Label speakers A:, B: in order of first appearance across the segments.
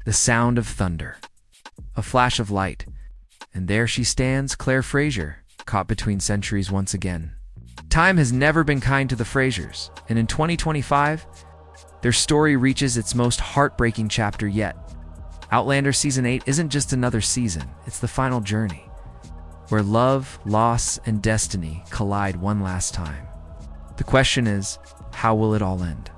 A: The sound of thunder. A flash of light. And there she stands, Claire Fraser, caught between centuries once again. Time has never been kind to the Frasers, and in 2025, their story reaches its most heartbreaking chapter yet. Outlander Season 8 isn't just another season, it's the final journey, where love, loss, and destiny collide one last time. The question is, how will it all end?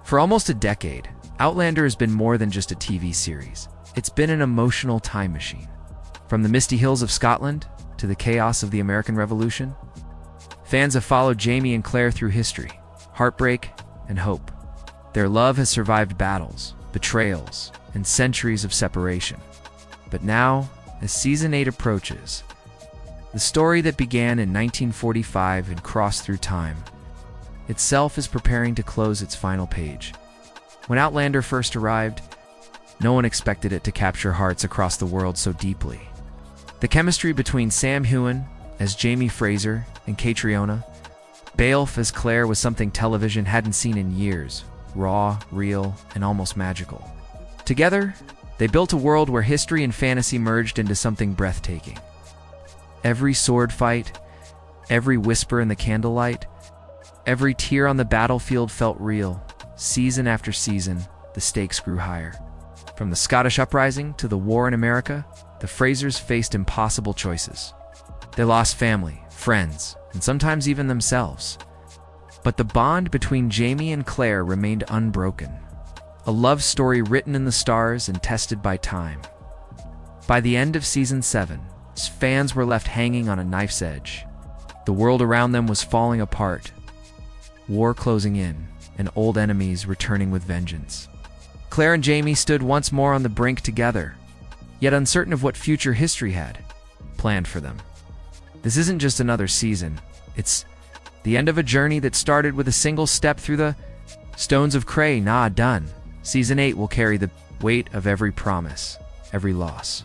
A: For almost a decade, Outlander has been more than just a TV series. It's been an emotional time machine. From the misty hills of Scotland to the chaos of the American Revolution, fans have followed Jamie and Claire through history, heartbreak, and hope. Their love has survived battles, betrayals, and centuries of separation. But now, as Season 8 approaches, the story that began in 1945 and crossed through time itself is preparing to close its final page. When Outlander first arrived, no one expected it to capture hearts across the world so deeply. The chemistry between Sam Heughan as Jamie Fraser and Catriona Balfe as Claire was something television hadn't seen in years, raw, real, and almost magical. Together, they built a world where history and fantasy merged into something breathtaking. Every sword fight, every whisper in the candlelight, every tear on the battlefield felt real. Season after season, the stakes grew higher. From the Scottish uprising to the war in America, the Frasers faced impossible choices. They lost family, friends, and sometimes even themselves. But the bond between Jamie and Claire remained unbroken. A love story written in the stars and tested by time. By the end of Season 7, fans were left hanging on a knife's edge. The world around them was falling apart, war closing in, and old enemies returning with vengeance. Claire and Jamie stood once more on the brink together, yet uncertain of what future history had planned for them. This isn't just another season, it's the end of a journey that started with a single step through the stones of Cray. Done. Season 8 will carry the weight of every promise, every loss,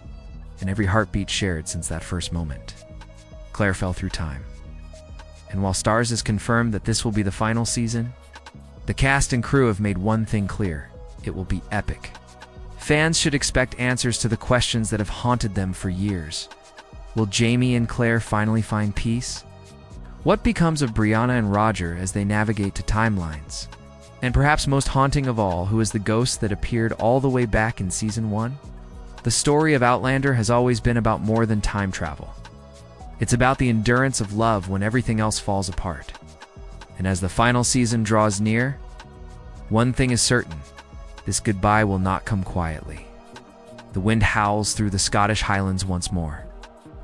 A: and every heartbeat shared since that first moment. Claire fell through time. And while Starz has confirmed that this will be the final season, the cast and crew have made one thing clear: it will be epic. Fans should expect answers to the questions that have haunted them for years. Will Jamie and Claire finally find peace? What becomes of Brianna and Roger as they navigate to timelines? And perhaps most haunting of all, who is the ghost that appeared all the way back in Season 1? The story of Outlander has always been about more than time travel. It's about the endurance of love when everything else falls apart. And as the final season draws near, one thing is certain: this goodbye will not come quietly. The wind howls through the Scottish Highlands once more.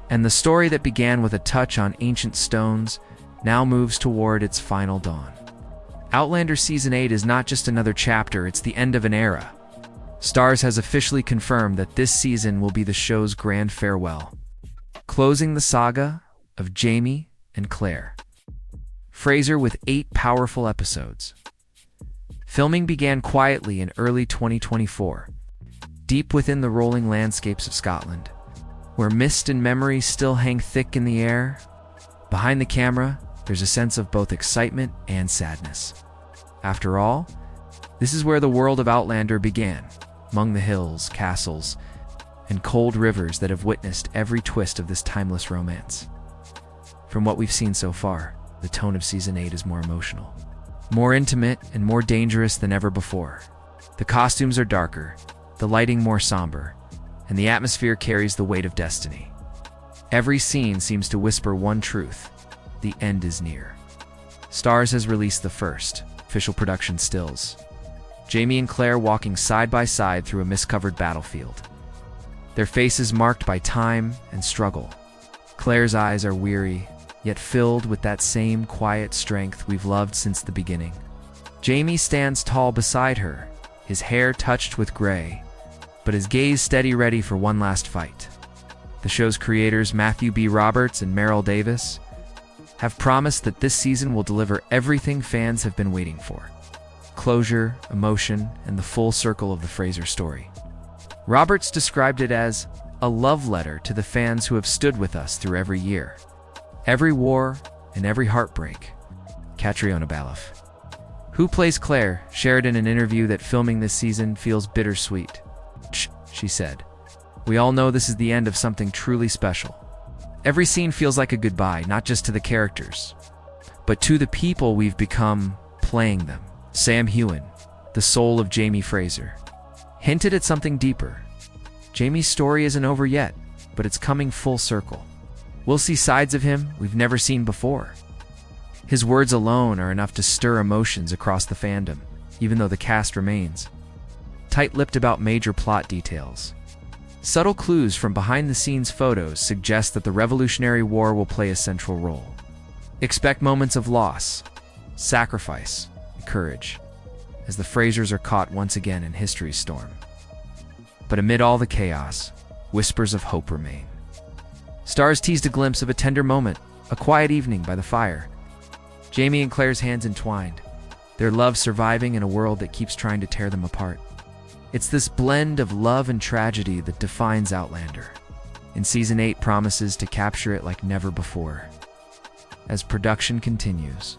A: And the story that began with a touch on ancient stones now moves toward its final dawn. Outlander Season 8 is not just another chapter, it's the end of an era. Starz has officially confirmed that this season will be the show's grand farewell, closing the saga of Jamie and Claire Fraser with 8 powerful episodes. Filming began quietly in early 2024, deep within the rolling landscapes of Scotland, where mist and memories still hang thick in the air. Behind the camera, there's a sense of both excitement and sadness. After all, this is where the world of Outlander began, among the hills, castles, and cold rivers that have witnessed every twist of this timeless romance. From what we've seen so far, the tone of Season 8 is more emotional, more intimate, and more dangerous than ever before. The costumes are darker, the lighting more somber, and the atmosphere carries the weight of destiny. Every scene seems to whisper one truth: the end is near. Starz has released the first official production stills. Jamie and Claire walking side by side through a mist-covered battlefield, their faces marked by time and struggle. Claire's eyes are weary, yet filled with that same quiet strength we've loved since the beginning. Jamie stands tall beside her, his hair touched with gray, but his gaze steady, ready for one last fight. The show's creators, Matthew B. Roberts and Meryl Davis, have promised that this season will deliver everything fans have been waiting for: closure, emotion, and the full circle of the Fraser story. Roberts described it as a love letter to the fans who have stood with us through every year, every war, and every heartbreak. Catriona Balfe, who plays Claire, shared in an interview that filming this season feels bittersweet. she said. "We all know this is the end of something truly special. Every scene feels like a goodbye, not just to the characters, but to the people we've become playing them." Sam Heughan, the soul of Jamie Fraser, hinted at something deeper. Jamie's story isn't over yet, but it's coming full circle. We'll see sides of him we've never seen before. His words alone are enough to stir emotions across the fandom, even though the cast remains tight-lipped about major plot details. Subtle clues from behind-the-scenes photos suggest that the Revolutionary War will play a central role. Expect moments of loss, sacrifice, and courage, as the Frasers are caught once again in history's storm. But amid all the chaos, whispers of hope remain. Stars teased a glimpse of a tender moment, a quiet evening by the fire. Jamie and Claire's hands entwined, their love surviving in a world that keeps trying to tear them apart. It's this blend of love and tragedy that defines Outlander, and Season 8 promises to capture it like never before. As production continues,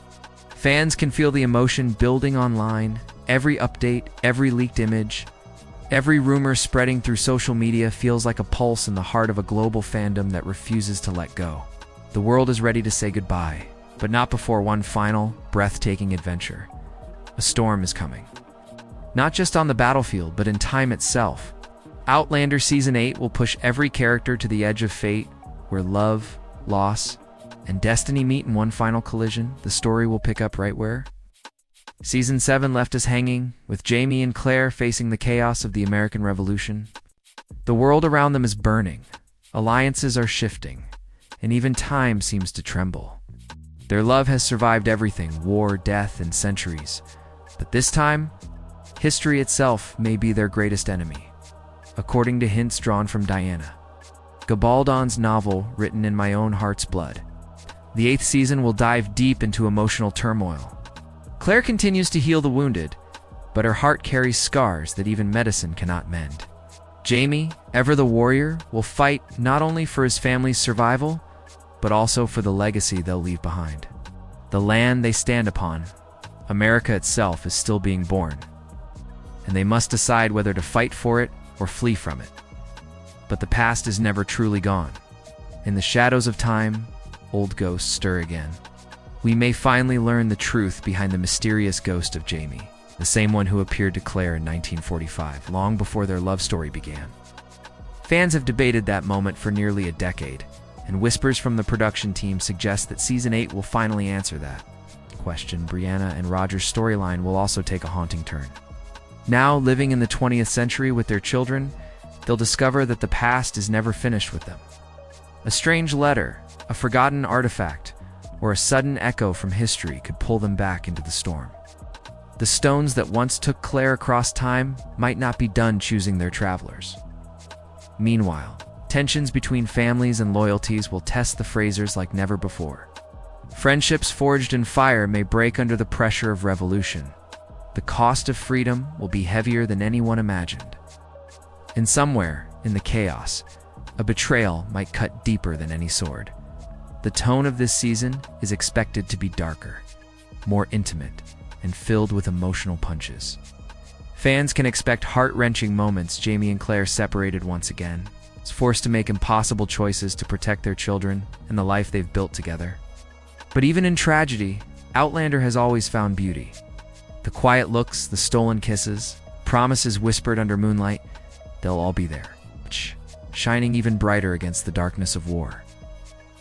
A: fans can feel the emotion building online. Every update, every leaked image, every rumor spreading through social media feels like a pulse in the heart of a global fandom that refuses to let go. The world is ready to say goodbye, but not before one final, breathtaking adventure. A storm is coming. Not just on the battlefield, but in time itself. Outlander Season 8 will push every character to the edge of fate, where love, loss, and destiny meet in one final collision. The story will pick up right where Season 7 left us hanging, with Jamie and Claire facing the chaos of the American Revolution. The world around them is burning, alliances are shifting, and even time seems to tremble. Their love has survived everything, war, death, and centuries. But this time, history itself may be their greatest enemy, according to hints drawn from Diana Gabaldon's novel, Written in My Own Heart's Blood. The 8th season will dive deep into emotional turmoil. Claire continues to heal the wounded, but her heart carries scars that even medicine cannot mend. Jamie, ever the warrior, will fight not only for his family's survival, but also for the legacy they'll leave behind. The land they stand upon, America itself, is still being born, and they must decide whether to fight for it or flee from it. But the past is never truly gone. In the shadows of time, old ghosts stir again. We may finally learn the truth behind the mysterious ghost of Jamie, the same one who appeared to Claire in 1945, long before their love story began. Fans have debated that moment for nearly a decade, and whispers from the production team suggest that Season 8 will finally answer that question. Brianna and Roger's storyline will also take a haunting turn. Now, living in the 20th century with their children, they'll discover that the past is never finished with them. A strange letter, a forgotten artifact, or a sudden echo from history could pull them back into the storm. The stones that once took Claire across time might not be done choosing their travelers. Meanwhile, tensions between families and loyalties will test the Frasers like never before. Friendships forged in fire may break under the pressure of revolution. The cost of freedom will be heavier than anyone imagined. And somewhere, in the chaos, a betrayal might cut deeper than any sword. The tone of this season is expected to be darker, more intimate, and filled with emotional punches. Fans can expect heart-wrenching moments. Jamie and Claire separated once again, forced to make impossible choices to protect their children and the life they've built together. But even in tragedy, Outlander has always found beauty. The quiet looks, the stolen kisses, promises whispered under moonlight, they'll all be there, shining even brighter against the darkness of war.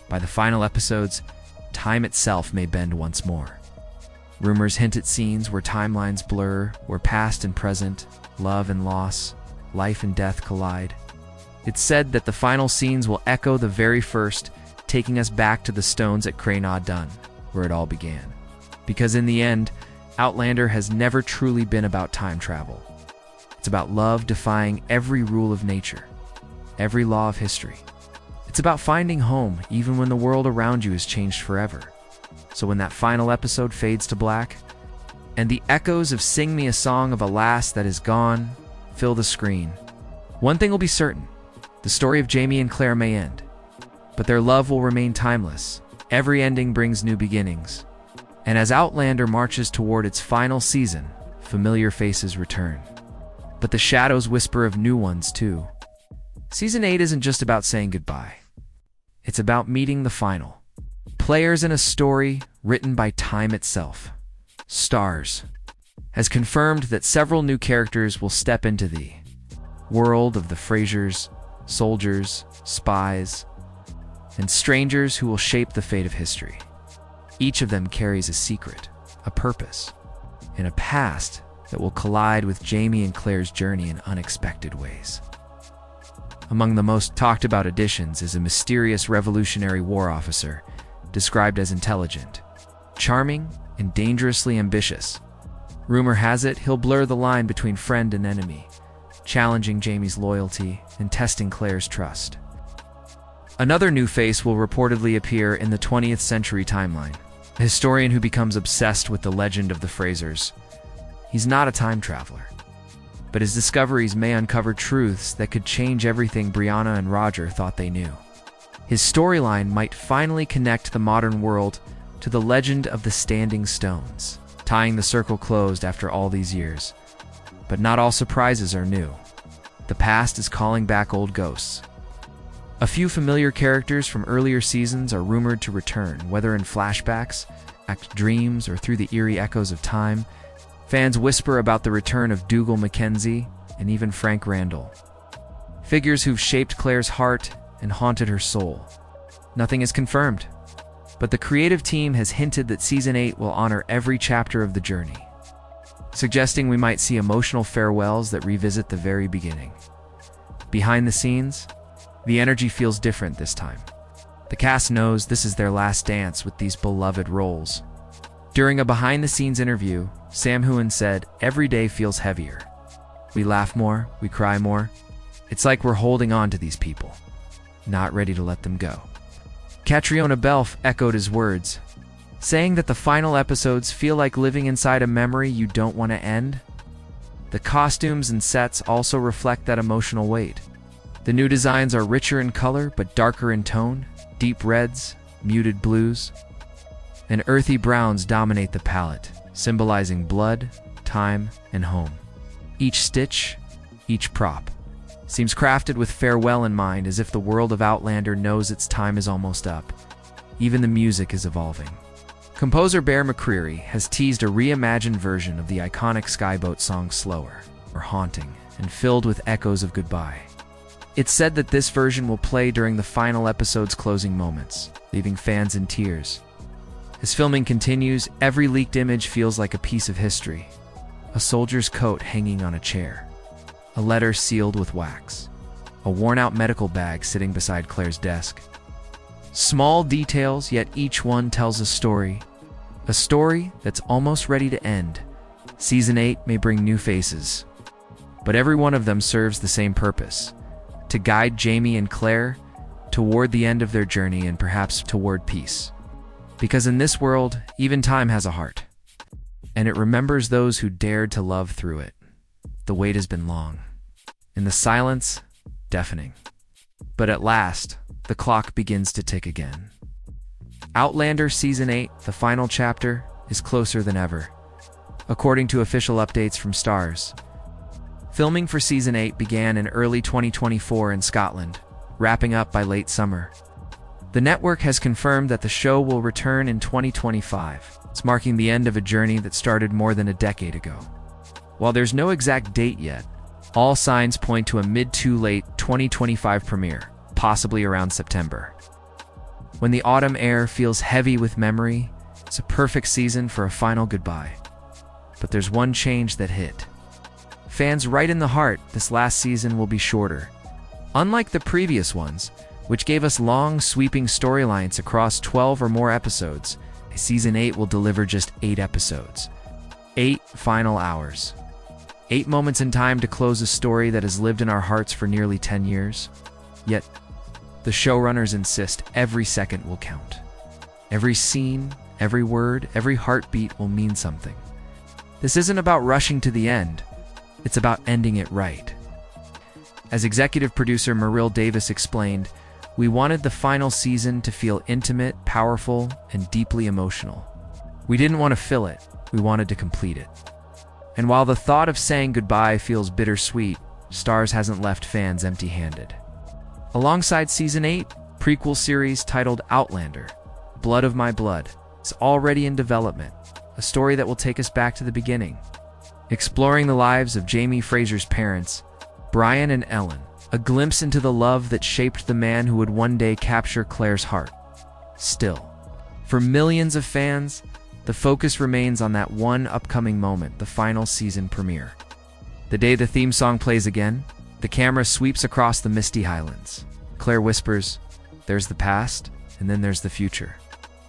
A: By the final episodes, time itself may bend once more. Rumors hint at scenes where timelines blur, where past and present, love and loss, life and death collide. It's said that the final scenes will echo the very first, taking us back to the stones at Craignaw Dun, where it all began. Because in the end, Outlander has never truly been about time travel. It's about love defying every rule of nature, every law of history. It's about finding home even when the world around you has changed forever. So when that final episode fades to black, and the echoes of "Sing Me a Song of a Lass That Is Gone" fill the screen, one thing will be certain: the story of Jamie and Claire may end, but their love will remain timeless. Every ending brings new beginnings. And as Outlander marches toward its final season, familiar faces return. but the shadows whisper of new ones too. Season 8 isn't just about saying goodbye. It's about meeting the final players in a story written by time itself. Starz has confirmed that several new characters will step into the world of the Frasers, soldiers, spies, and strangers who will shape the fate of history. Each of them carries a secret, a purpose, and a past that will collide with Jamie and Claire's journey in unexpected ways. Among the most talked about additions is a mysterious Revolutionary War officer, described as intelligent, charming, and dangerously ambitious. Rumor has it he'll blur the line between friend and enemy, challenging Jamie's loyalty and testing Claire's trust. Another new face will reportedly appear in the 20th century timeline, a historian who becomes obsessed with the legend of the Frasers. He's not a time traveler, but his discoveries may uncover truths that could change everything Brianna and Roger thought they knew. His storyline might finally connect the modern world to the legend of the Standing Stones, tying the circle closed after all these years. But not all surprises are new. The past is calling back old ghosts. A few familiar characters from earlier seasons are rumored to return, whether in flashbacks, dreams, or through the eerie echoes of time. Fans whisper about the return of Dougal Mackenzie and even Frank Randall, figures who've shaped Claire's heart and haunted her soul. Nothing is confirmed, but the creative team has hinted that Season 8 will honor every chapter of the journey, suggesting we might see emotional farewells that revisit the very beginning. Behind the scenes, the energy feels different this time. The cast knows this is their last dance with these beloved roles. During a behind-the-scenes interview, Sam Heughan said, "Every day feels heavier. We laugh more, we cry more. It's like we're holding on to these people, not ready to let them go." Catriona Balfe echoed his words, saying that the final episodes feel like living inside a memory you don't want to end. The costumes and sets also reflect that emotional weight. The new designs are richer in color but darker in tone, deep reds, muted blues, and earthy browns dominate the palette, symbolizing blood, time, and home. Each stitch, each prop, seems crafted with farewell in mind, as if the world of Outlander knows its time is almost up. Even the music is evolving. Composer Bear McCreary has teased a reimagined version of the iconic Skyboat song Slower, or Haunting, and filled with echoes of goodbye. It's said that this version will play during the final episode's closing moments, leaving fans in tears. As filming continues, every leaked image feels like a piece of history. A soldier's coat hanging on a chair, a letter sealed with wax, a worn-out medical bag sitting beside Claire's desk. Small details, yet each one tells a story that's almost ready to end. Season 8 may bring new faces, but every one of them serves the same purpose: to guide Jamie and Claire toward the end of their journey and perhaps toward peace. Because in this world, even time has a heart, and it remembers those who dared to love through it. The wait has been long, and the silence deafening. But at last, the clock begins to tick again. Outlander Season 8, the final chapter, is closer than ever, according to official updates from Starz. Filming for Season 8 began in early 2024 in Scotland, wrapping up by late summer. The network has confirmed that the show will return in 2025. It's marking the end of a journey that started more than a decade ago. While there's no exact date yet, all signs point to a mid-to-late 2025 premiere, possibly around September. When the autumn air feels heavy with memory, it's a perfect season for a final goodbye. But there's one change that hit fans right in the heart. This last season will be shorter. Unlike the previous ones, which gave us long, sweeping storylines across 12 or more episodes, Season 8 will deliver just 8 episodes. 8 final hours. 8 moments in time to close a story that has lived in our hearts for nearly 10 years. Yet, the showrunners insist every second will count. Every scene, every word, every heartbeat will mean something. This isn't about rushing to the end. It's about ending it right. As executive producer Maril Davis explained, "We wanted the final season to feel intimate, powerful, and deeply emotional. We didn't want to fill it, we wanted to complete it." And while the thought of saying goodbye feels bittersweet, Starz hasn't left fans empty-handed. Alongside Season 8, prequel series titled Outlander, Blood of My Blood, is already in development, a story that will take us back to the beginning, exploring the lives of Jamie Fraser's parents, Brian and Ellen, a glimpse into the love that shaped the man who would one day capture Claire's heart. Still, for millions of fans, the focus remains on that one upcoming moment, the final season premiere. The day the theme song plays again, the camera sweeps across the misty highlands. Claire whispers, "There's the past, and then there's the future.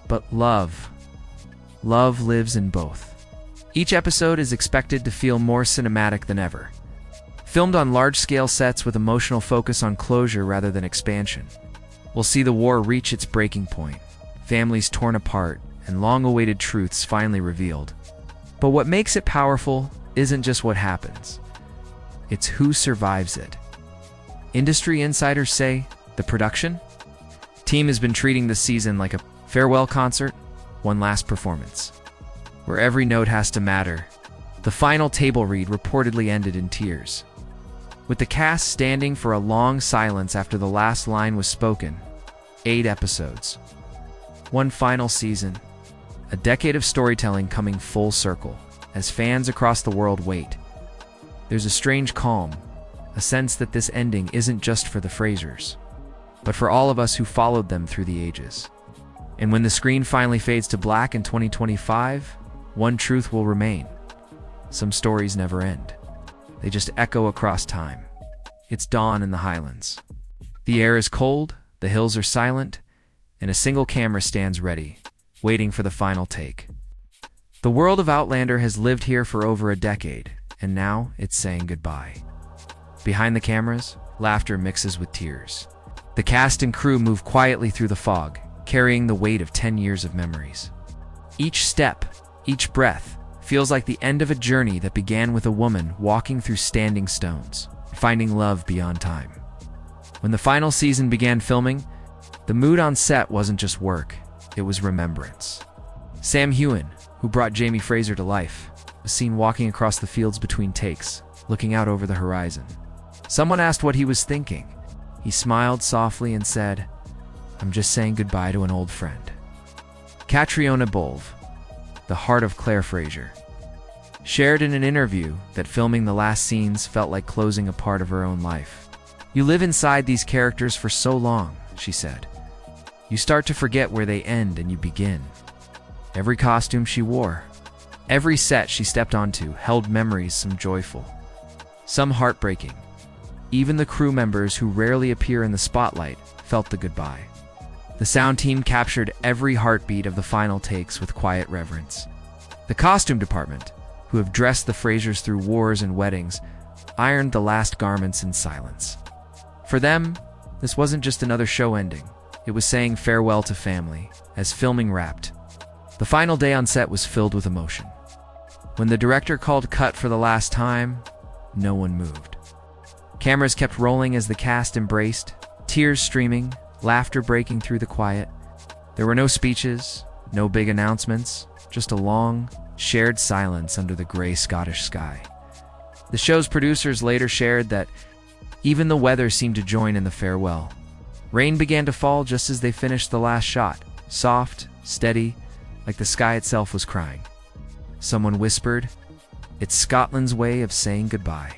A: But love lives in both." Each episode is expected to feel more cinematic than ever. Filmed on large-scale sets with emotional focus on closure rather than expansion, we'll see the war reach its breaking point, families torn apart, and long-awaited truths finally revealed. But what makes it powerful isn't just what happens. It's who survives it. Industry insiders say the production team has been treating this season like a farewell concert, one last performance, where every note has to matter. The final table read reportedly ended in tears, with the cast standing for a long silence after the last line was spoken. 8 episodes, one final season, a decade of storytelling coming full circle as fans across the world wait. There's a strange calm, a sense that this ending isn't just for the Frasers, but for all of us who followed them through the ages. And when the screen finally fades to black in 2025, one truth will remain. Some stories never end. They just echo across time. It's dawn in the highlands. The air is cold, the hills are silent, and a single camera stands ready, waiting for the final take. The world of Outlander has lived here for over a decade, and now it's saying goodbye. Behind the cameras, laughter mixes with tears. The cast and crew move quietly through the fog, carrying the weight of 10 years of memories. Each step, each breath, feels like the end of a journey that began with a woman walking through standing stones, finding love beyond time. When the final season began filming, the mood on set wasn't just work, it was remembrance. Sam Heughan, who brought Jamie Fraser to life, was seen walking across the fields between takes, looking out over the horizon. Someone asked what he was thinking. He smiled softly and said, "I'm just saying goodbye to an old friend." Catriona Bolve, the heart of Claire Fraser, shared in an interview that filming the last scenes felt like closing a part of her own life. "You live inside these characters for so long," she said. "You start to forget where they end and you begin." Every costume she wore, every set she stepped onto held memories, some joyful, some heartbreaking. Even the crew members who rarely appear in the spotlight felt the goodbye. The sound team captured every heartbeat of the final takes with quiet reverence. The costume department, who have dressed the Frasers through wars and weddings, ironed the last garments in silence. For them, this wasn't just another show ending. It was saying farewell to family, as filming wrapped. The final day on set was filled with emotion. When the director called cut for the last time, no one moved. Cameras kept rolling as the cast embraced, tears streaming, laughter breaking through the quiet. There were no speeches, no big announcements, just a long, shared silence under the gray Scottish sky. The show's producers later shared that even the weather seemed to join in the farewell. Rain began to fall just as they finished the last shot, soft, steady, like the sky itself was crying. Someone whispered, "It's Scotland's way of saying goodbye."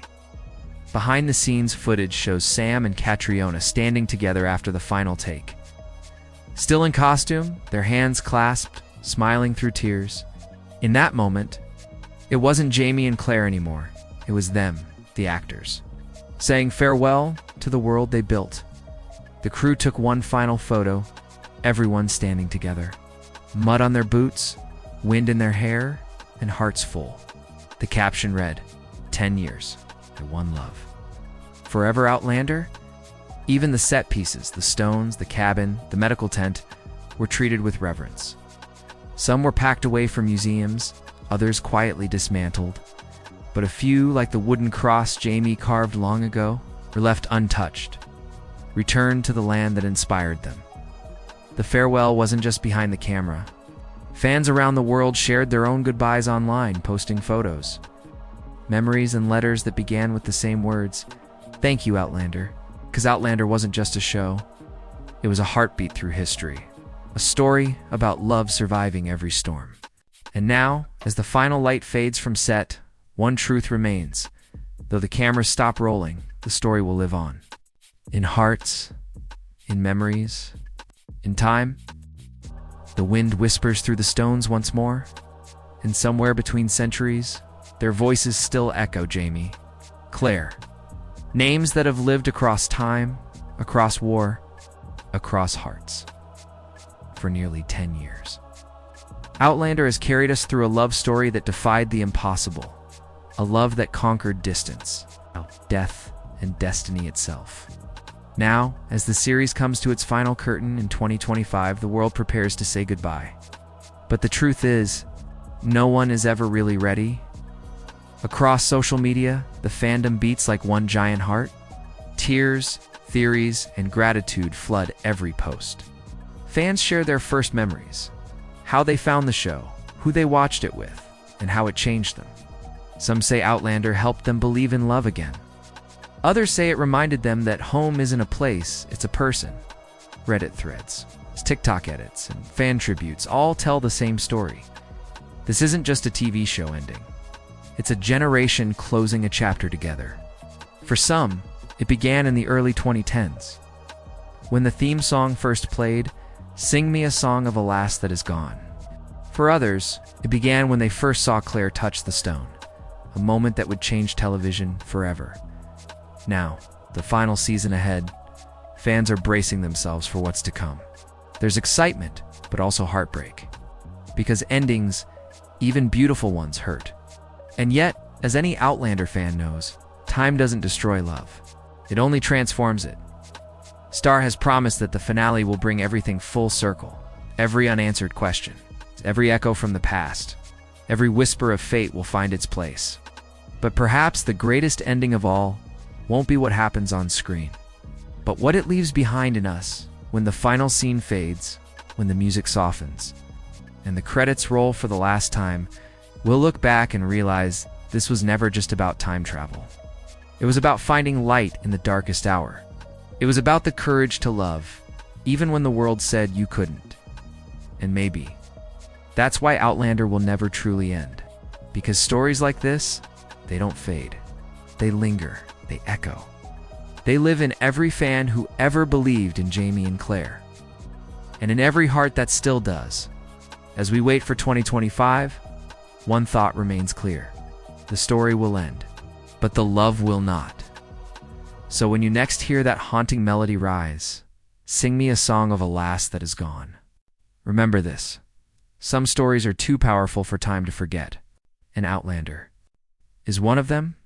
A: Behind-the-scenes footage shows Sam and Catriona standing together after the final take. Still in costume, their hands clasped, smiling through tears. In that moment, it wasn't Jamie and Claire anymore. It was them, the actors, saying farewell to the world they built. The crew took one final photo, everyone standing together. Mud on their boots, wind in their hair, and hearts full. The caption read, 10 years. The one love. Forever Outlander? Even the set pieces, the stones, the cabin, the medical tent, were treated with reverence. Some were packed away for museums, others quietly dismantled, but a few, like the wooden cross Jamie carved long ago, were left untouched, returned to the land that inspired them. The farewell wasn't just behind the camera. Fans around the world shared their own goodbyes online, posting photos. memories and letters that began with the same words, "Thank you, Outlander." Because Outlander wasn't just a show, it was a heartbeat through history, a story about love surviving every storm. And now, as the final light fades from set, one truth remains. Though the cameras stop rolling, the story will live on. In hearts, in memories, in time. The wind whispers through the stones once more, and somewhere between centuries, their voices still echo Jamie, Claire. Names that have lived across time, across war, across hearts. For nearly 10 years. Outlander has carried us through a love story that defied the impossible. A love that conquered distance, death, and destiny itself. Now, as the series comes to its final curtain in 2025, the world prepares to say goodbye. But the truth is, no one is ever really ready. Across social media, the fandom beats like one giant heart. Tears, theories, and gratitude flood every post. Fans share their first memories, how they found the show, who they watched it with, and how it changed them. Some say Outlander helped them believe in love again. Others say it reminded them that home isn't a place, it's a person. Reddit threads, TikTok edits, and fan tributes all tell the same story. This isn't just a TV show ending. It's a generation closing a chapter together. For some, it began in the early 2010s. When the theme song first played, "Sing Me a Song of a Lass That Is Gone." For others, it began when they first saw Claire touch the stone, a moment that would change television forever. Now, the final season ahead, fans are bracing themselves for what's to come. There's excitement, but also heartbreak. Because endings, even beautiful ones, hurt. And yet, as any Outlander fan knows, time doesn't destroy love. It only transforms it. Star has promised that the finale will bring everything full circle. Every unanswered question, every echo from the past, every whisper of fate will find its place. But perhaps the greatest ending of all won't be what happens on screen, but what it leaves behind in us when the final scene fades, when the music softens, and the credits roll for the last time. We'll look back and realize this was never just about time travel. It was about finding light in the darkest hour. It was about the courage to love, even when the world said you couldn't. And maybe that's why Outlander will never truly end. Because stories like this, they don't fade. They linger. They echo. They live in every fan who ever believed in Jamie and Claire. And in every heart that still does. As we wait for 2025, one thought remains clear. The story will end, but the love will not. So when you next hear that haunting melody rise, "Sing Me a Song of a Lass That Is Gone," remember this. Some stories are too powerful for time to forget, and Outlander is one of them.